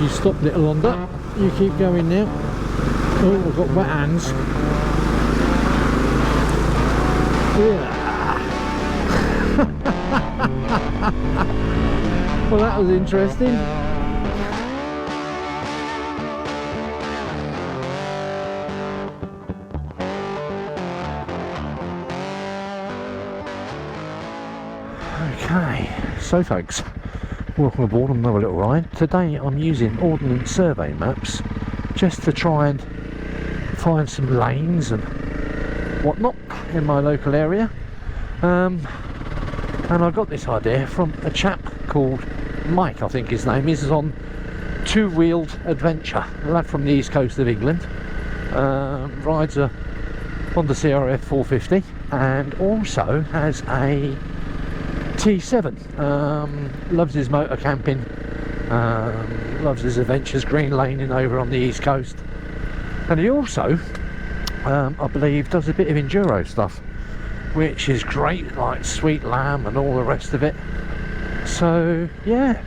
You stop, little Honda. You keep going now. Oh, I've got wet hands. Yeah. Well, that was interesting. Okay, so folks, welcome aboard on another little ride. Today I'm using Ordnance Survey maps just to try and find some lanes and whatnot in my local area. And I got this idea from a chap called Mike, I think his name is on Two-Wheeled Adventure, a lad from the east coast of England. Rides a Honda CRF300 and also has a T7. Loves his motor camping, loves his adventures, green laning over on the east coast, and he also I believe does a bit of enduro stuff, which is great, like Sweet Lamb and all the rest of it. So yeah,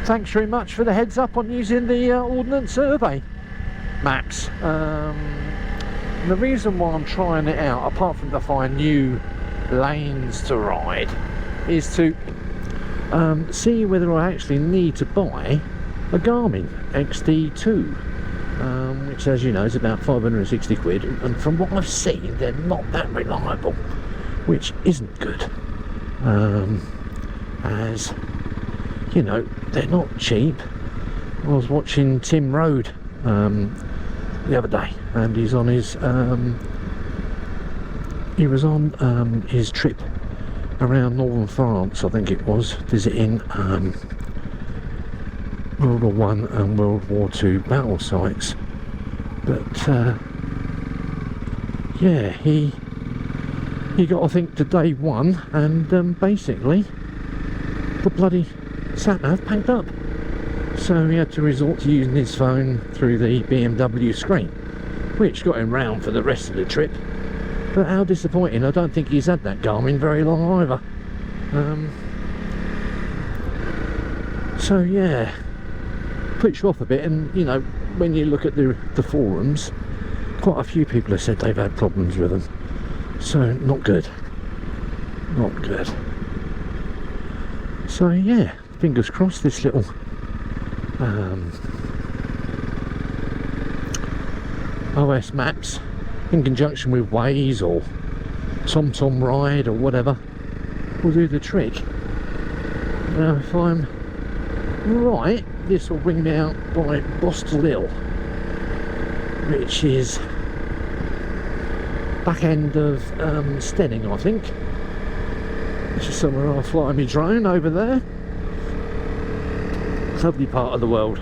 thanks very much for the heads up on using the Ordnance Survey maps. And the reason why I'm trying it out, apart from to find new lanes to ride, is to see whether I actually need to buy a Garmin XD2, which, as you know, is about 560 quid, and from what I've seen they're not that reliable, which isn't good, as you know, they're not cheap. I was watching Tim Road the other day, and he's on his he was on his trip around northern France, I think it was, visiting World War I and World War II battle sites. But yeah, he got, I think, to day one, and basically the bloody sat-nav packed up, so he had to resort to using his phone through the BMW screen, which got him round for the rest of the trip. But how disappointing. I don't think he's had that Garmin very long either. So yeah, puts you off a bit. And you know, when you look at the forums, quite a few people have said they've had problems with them. So not good, not good. So yeah, fingers crossed this little OS maps, in conjunction with Waze or TomTom Ride or whatever, will do the trick. Now if I'm right, this will bring me out by Boston Hill, which is back end of Steding, I think, which is somewhere I'll fly my drone over there. Lovely part of the world.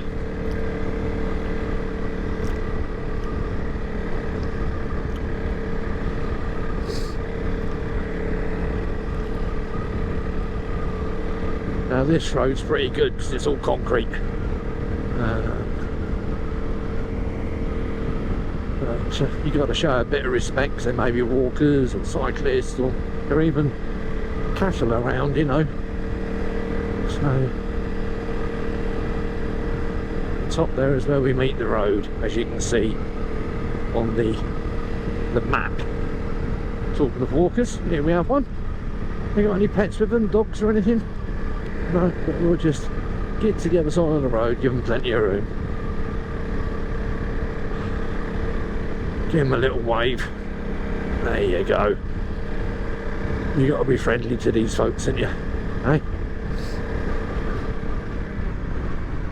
Now this road's pretty good because it's all concrete, but you've got to show a bit of respect, because there may be walkers or cyclists or even cattle around, you know. So top there is where we meet the road, as you can see on the map. Talking of walkers, here we have one. They got any pets with them, dogs or anything? No, but we'll just get to the other side of the road, give them plenty of room. Give them a little wave. There you go. You got to be friendly to these folks, haven't you? Eh?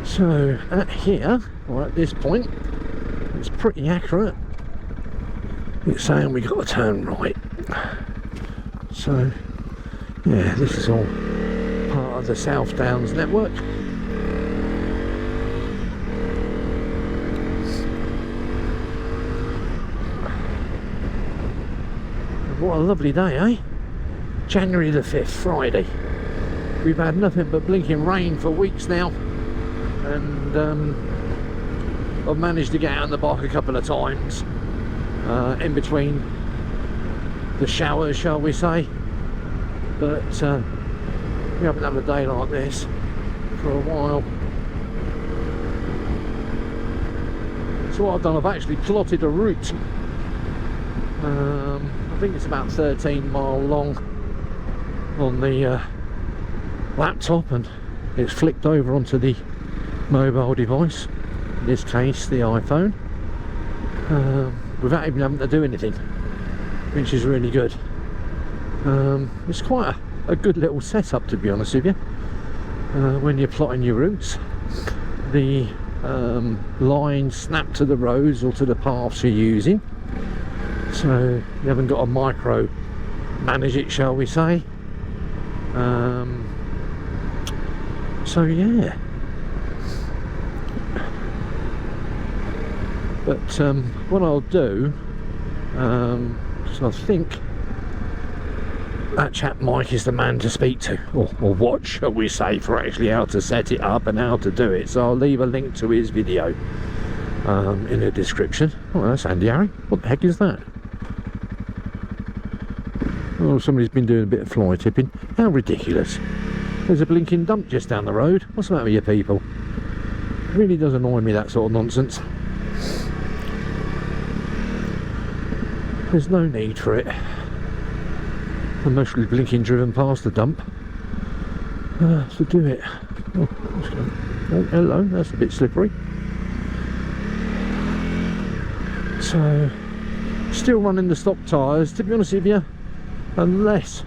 So at here, or at this point, it's pretty accurate. It's saying we got to turn right. So yeah, this is all part of the South Downs network. What a lovely day, eh? January the 5th, Friday. We've had nothing but blinking rain for weeks now, and I've managed to get out on the bike a couple of times in between the showers, shall we say, but we haven't had a day like this for a while. So what I've done, I've actually plotted a route. I think it's about 13 mile long on the laptop, and it's flicked over onto the mobile device, in this case the iPhone, without even having to do anything, which is really good. It's quite a good little setup, to be honest with you, when you're plotting your routes. The lines snap to the roads or to the paths you're using, so you haven't got to micro manage it, shall we say. So yeah, but what I'll do, so I think that chap Mike is the man to speak to, or what shall we say, for actually how to set it up and how to do it. So I'll leave a link to his video in the description. Oh, that's Andy Harry. What the heck is that? Oh, somebody's been doing a bit of fly tipping. How ridiculous. There's a blinking dump just down the road. What's the matter with you people? It really does annoy me, that sort of nonsense. There's no need for it. I'm mostly blinking driven past the dump to do it. Oh, hello, that's a bit slippery. So, still running the stock tyres, to be honest with you, unless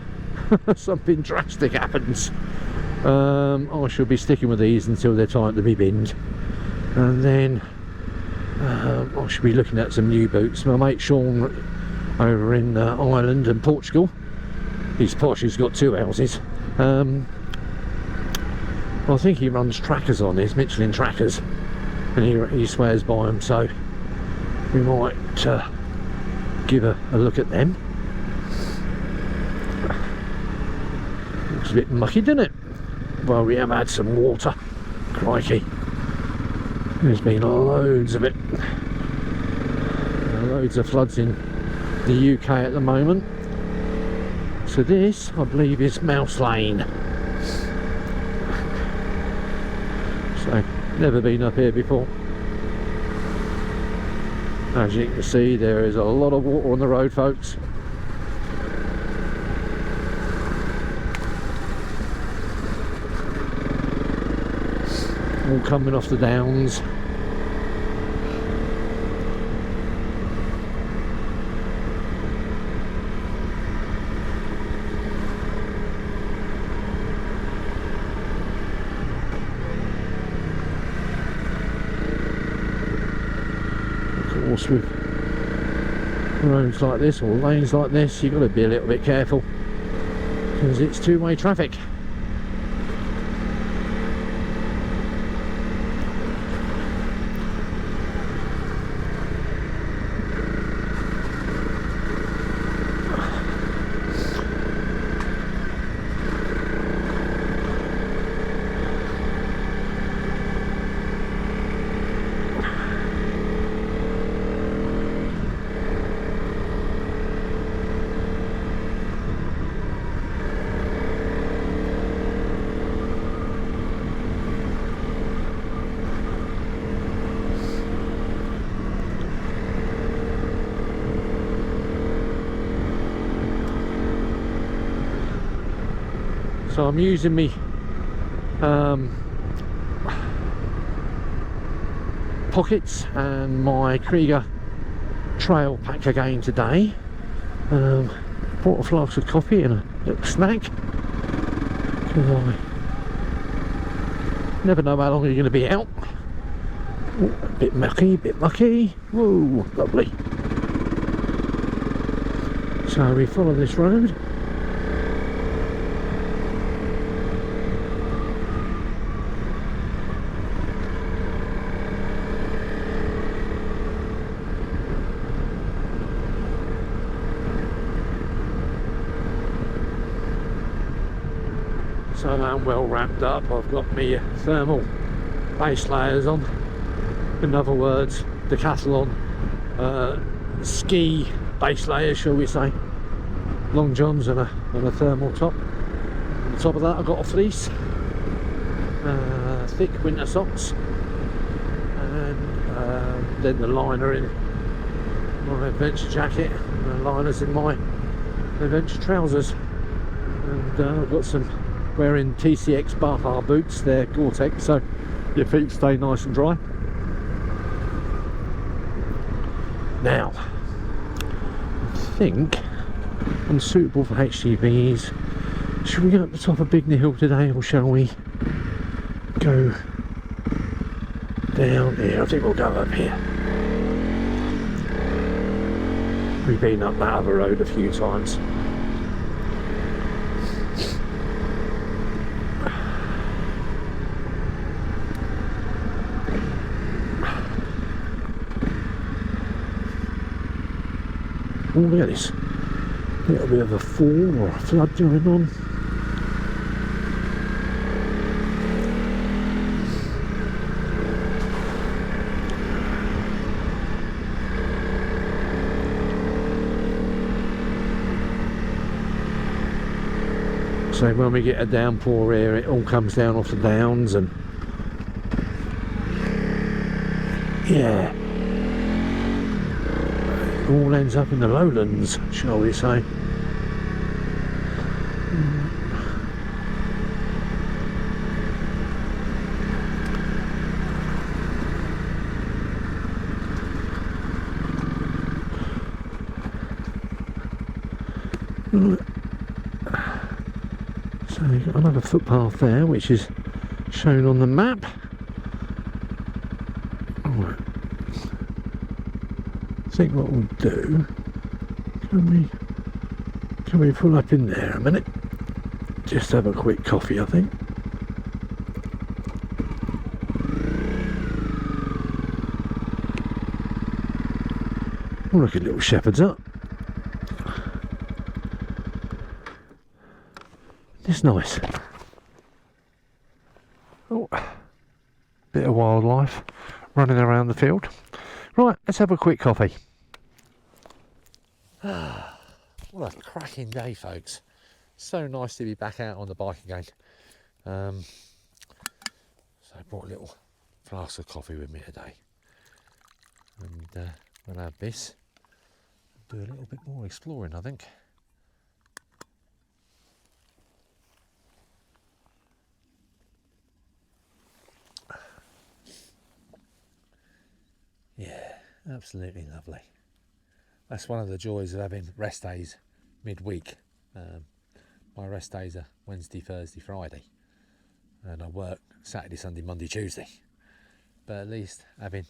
something drastic happens. I shall be sticking with these until they're time to be binned, and then I should be looking at some new boots. My mate Sean over in Ireland and Portugal, he's posh, he's got 2 houses. I think he runs trackers on his Michelin trackers, and he swears by them, so we might give a look at them. Looks a bit mucky, doesn't it? Well, we have had some water. Crikey, there's been loads of it. Loads of floods in the UK at the moment. So this, I believe, is Mouse Lane. So, never been up here before. As you can see, there is a lot of water on the road, folks. All coming off the downs. With roads like this or lanes like this, you've got to be a little bit careful because it's two-way traffic. So I'm using me pockets and my Krieger trail pack again today. Bought a flask of coffee and a little snack, because I never know how long you're going to be out. Ooh, a bit mucky. Whoa, lovely. So we follow this road. So I'm well wrapped up. I've got my thermal base layers on. In other words, Decathlon ski base layers, shall we say. Long johns and a thermal top. On the top of that I've got a fleece, thick winter socks, and then the liner in my adventure jacket, and the liners in my adventure trousers, and I've got some wearing TCX Baja boots. They're Gore-Tex, so your feet stay nice and dry. Now, I think I'm suitable for HGVs. Should we go up the top of Bignor Hill today, or shall we go down here? I think we'll go up here. We've been up that other road a few times. Oh, look at this. A little bit of a fall or a flood going on. So when we get a downpour here, it all comes down off the downs, and yeah, it all ends up in the lowlands, shall we say. So you've got another footpath there, which is shown on the map. Right. I think what we'll do, can we pull up in there a minute? Just have a quick coffee, I think. Oh, look at little Shepherd's Hut. It's nice. Oh, bit of wildlife running around the field. Right, let's have a quick coffee. What a cracking day, folks. So nice to be back out on the bike again. So I brought a little flask of coffee with me today. And we'll have this. Do a little bit more exploring, I think. Yeah, absolutely lovely. That's one of the joys of having rest days midweek. My rest days are Wednesday, Thursday, Friday, and I work Saturday, Sunday, Monday, Tuesday. But at least having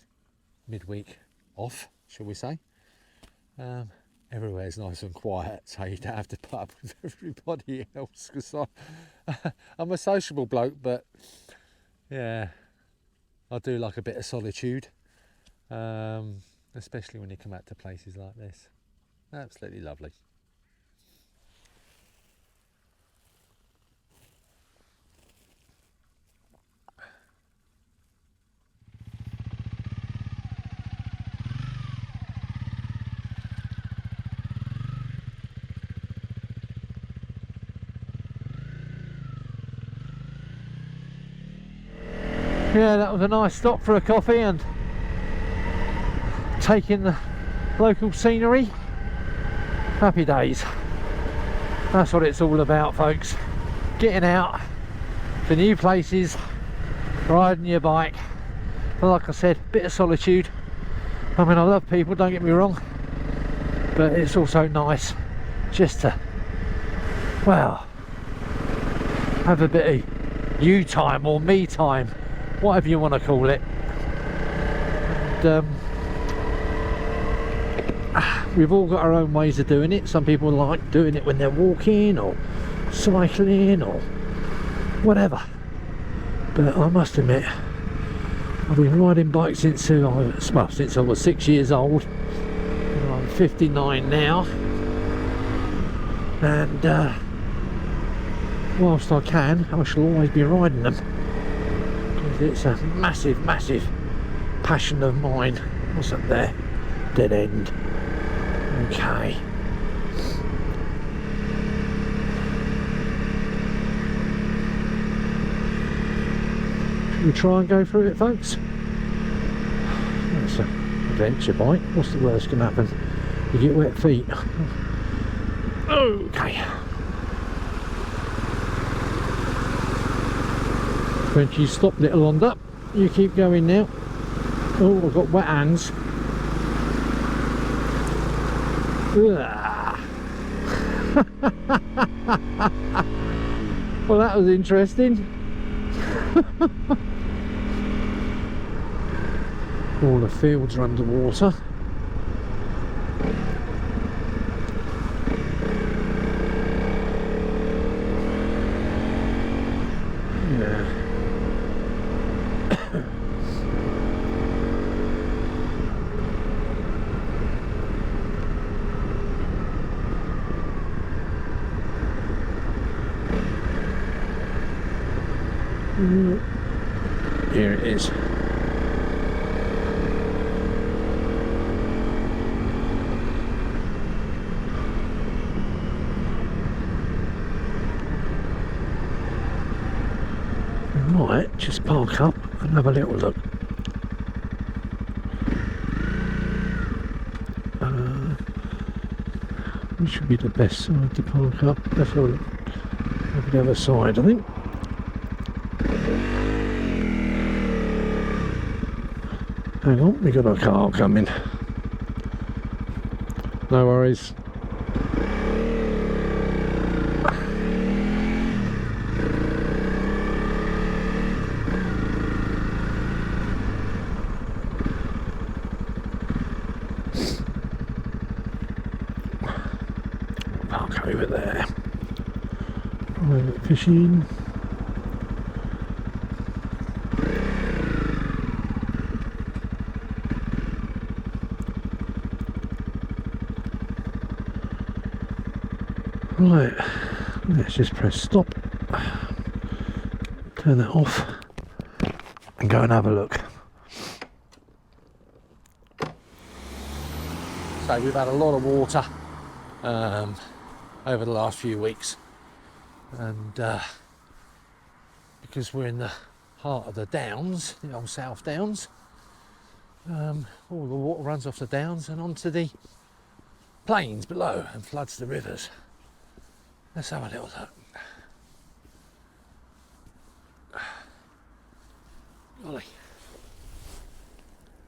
midweek off, shall we say, everywhere's nice and quiet, so you don't have to put up with everybody else. Because I'm a sociable bloke, but yeah, I do like a bit of solitude. Especially when you come out to places like this. Absolutely lovely. Yeah, that was a nice stop for a coffee and taking the local scenery. Happy days. That's what it's all about, folks. Getting out to new places, riding your bike. But like I said, bit of solitude. I mean, I love people, don't get me wrong, but it's also nice just to, well, have a bit of you time or me time, whatever you want to call it. And, we've all got our own ways of doing it. Some people like doing it when they're walking or cycling or whatever. But I must admit, I've been riding bikes since I was 6 years old. And I'm 59 now. And whilst I can, I shall always be riding them. Because it's a massive, massive passion of mine. What's up there? Dead end. Okay. Should we try and go through it, folks? adventure bike. What's the worst can happen? You get wet feet. Okay. When you stop, little Honda, you keep going now. Oh, I've got wet hands. Well, that was interesting. All the fields are underwater. Yeah. Here it is. We might just park up and have a little look. Which should be the best side to park up. Let's have a look. Maybe the other side, I think. Hang on, we got a car coming. No worries. Park over there. Private fishing. Right, let's just press stop, turn that off and go and have a look. So we've had a lot of water over the last few weeks, and because we're in the heart of the Downs, the old South Downs, all the water runs off the Downs and onto the plains below and floods the rivers. Let's have a little look. Golly.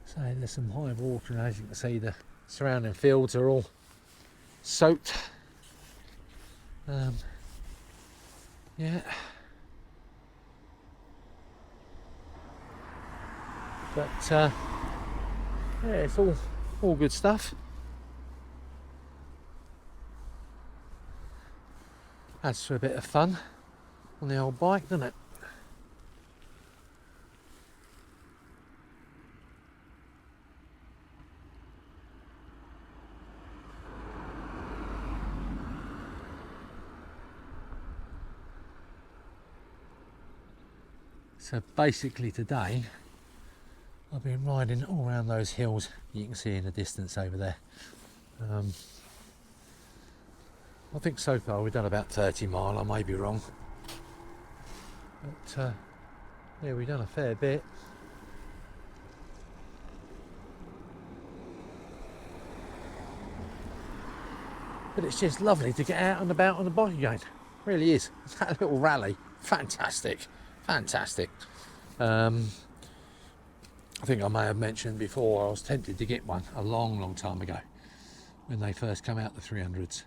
So there's some high water, and as you can see, the surrounding fields are all soaked. Yeah. But yeah, it's all good stuff. Adds to a bit of fun on the old bike, doesn't it? So basically today I've been riding all around those hills you can see in the distance over there. I think so far we've done about 30 mile, I may be wrong. But yeah, we've done a fair bit. But it's just lovely to get out and about on the bike again. It really is. That little rally, fantastic, fantastic. I think I may have mentioned before I was tempted to get one a long time ago when they first come out, the 300s.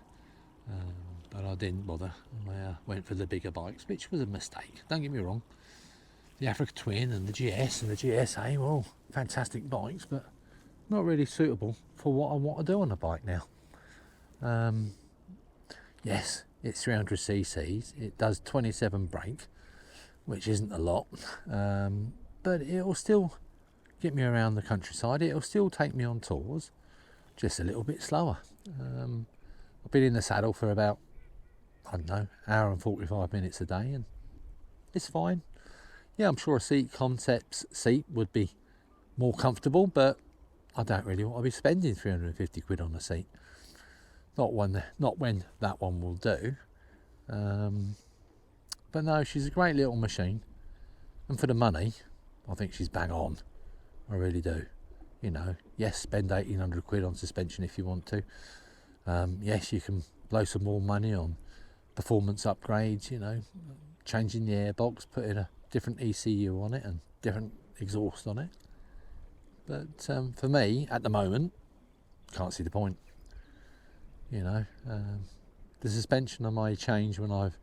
But I didn't bother. I went for the bigger bikes, which was a mistake, don't get me wrong. The Africa Twin and the GS and the GSA were all fantastic bikes, but not really suitable for what I want to do on a bike now. Yes, it's 300 cc's, it does 27 brake, which isn't a lot, but it'll still get me around the countryside. It'll still take me on tours, just a little bit slower. I've been in the saddle for about, I don't know, hour and 45 minutes a day, and it's fine. Yeah, I'm sure a Seat Concepts seat would be more comfortable, but I don't really want to be spending 350 quid on a seat. Not when that one will do. But no, she's a great little machine, and for the money, I think she's bang on. I really do. You know, yes, spend 1,800 quid on suspension if you want to. Yes, you can blow some more money on performance upgrades, you know, changing the airbox, putting a different ECU on it and different exhaust on it. But for me, at the moment, can't see the point. You know, the suspension I may change when I've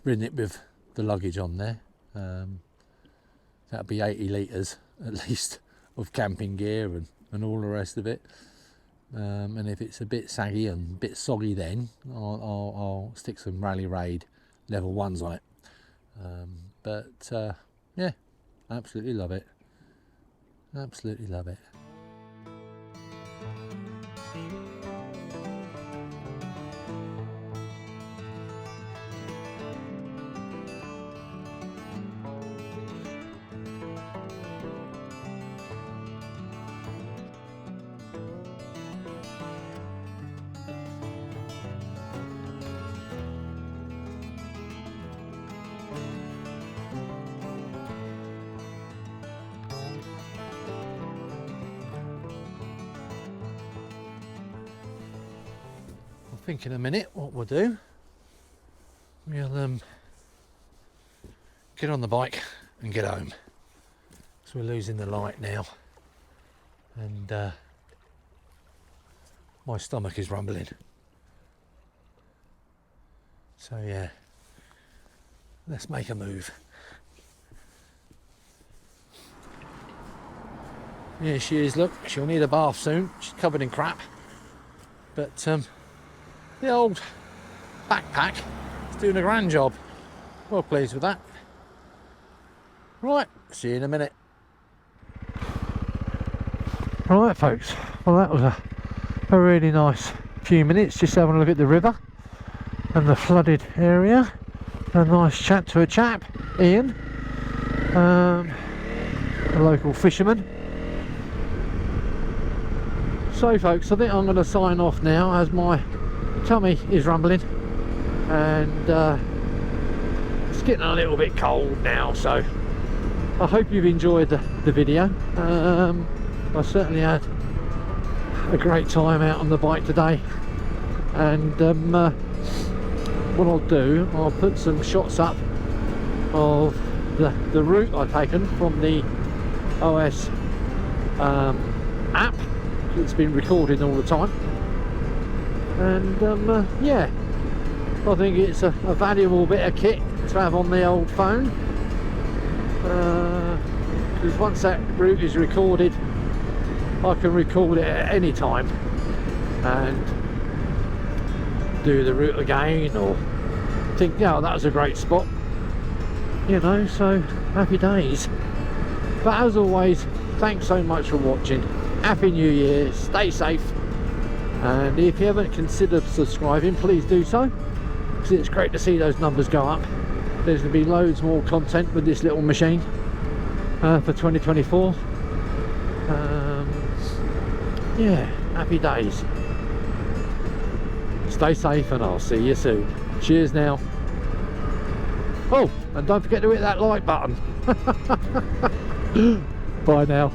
ridden it with the luggage on there. That'll be 80 litres at least of camping gear and all the rest of it. And if it's a bit saggy and a bit soggy, then I'll stick some Rally Raid level 1s on it. But yeah, absolutely love it. Absolutely love it. I think in a minute what we'll do, we'll get on the bike and get home. So we're losing the light now, and my stomach is rumbling. So yeah, let's make a move. Here she is, look, she'll need a bath soon. She's covered in crap. But the old backpack is doing a grand job. Well pleased with that. Right, see you in a minute. Right folks, well that was a really nice few minutes just having a look at the river and the flooded area. A nice chat to a chap, Ian, a local fisherman. So folks, I think I'm going to sign off now as my tummy is rumbling and it's getting a little bit cold now, so I hope you've enjoyed the video. I certainly had a great time out on the bike today, and what I'll do, I'll put some shots up of the route I've taken from the OS app. It's been recorded all the time, and yeah, I think it's a valuable bit of kit to have on the old phone, because once that route is recorded I can record it at any time and do the route again, or think, yeah, that was a great spot, you know. So happy days. But as always, thanks so much for watching. Happy New Year, stay safe, and if you haven't considered subscribing, please do so, because it's great to see those numbers go up. There's going to be loads more content with this little machine for 2024. Yeah, happy days. Stay safe and I'll see you soon. Cheers now. Oh, and don't forget to hit that like button. Bye now.